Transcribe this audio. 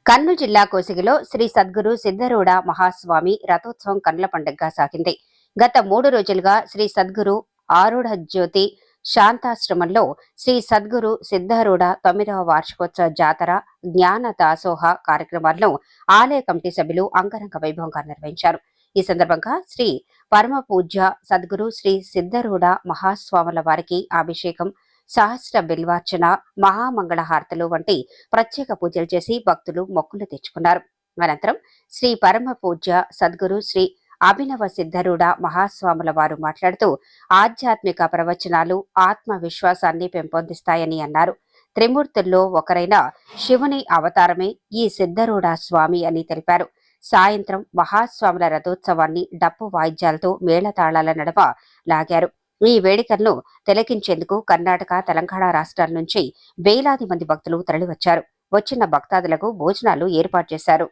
కర్నూలు జిల్లా కోసిగిలో శ్రీ సద్గురు సిద్ధరూఢ మహాస్వామి రథోత్సవం కన్నుల పండుగగా సాగింది. గత 3 రోజులుగా శ్రీ సద్గురు ఆరూఢ జ్యోతి శాంతాశ్రమంలో శ్రీ సద్గురు సిద్ధరూఢ 9వ వార్షికోత్సవ జాతర జ్ఞాన దాసోహ కార్యక్రమాలను ఆలయ కమిటీ సభ్యులు అంగరంగ వైభవంగా నిర్వహించారు. ఈ సందర్భంగా శ్రీ పరమ పూజ్య సద్గురు శ్రీ సిద్ధరూఢ మహాస్వాముల వారికి అభిషేకం, సహస్ర బిల్వార్చన, మహామంగళహారతులు వంటి ప్రత్యేక పూజలు చేసి భక్తులు మొక్కులు తెచ్చుకున్నారు. అనంతరం శ్రీ పరమ పూజ్య సద్గురు శ్రీ అభినవ సిద్ధరూఢ మహాస్వాముల వారు మాట్లాడుతూ ఆధ్యాత్మిక ప్రవచనాలు ఆత్మ విశ్వాసాన్ని పెంపొందిస్తాయని అన్నారు. త్రిమూర్తుల్లో ఒకరైన శివుని అవతారమే ఈ సిద్ధరూఢ స్వామి అని తెలిపారు. సాయంత్రం మహాస్వాముల రథోత్సవాన్ని డప్పు వాయిద్యాలతో మేళతాళాల నడమ లాగారు. ఈ వేడుకలను తిలకించేందుకు కర్ణాటక, తెలంగాణ రాష్ట్రాల నుంచి వేలాది మంది భక్తులు తరలివచ్చారు. వచ్చిన భక్తాదులకు భోజనాలు ఏర్పాటు చేశారు.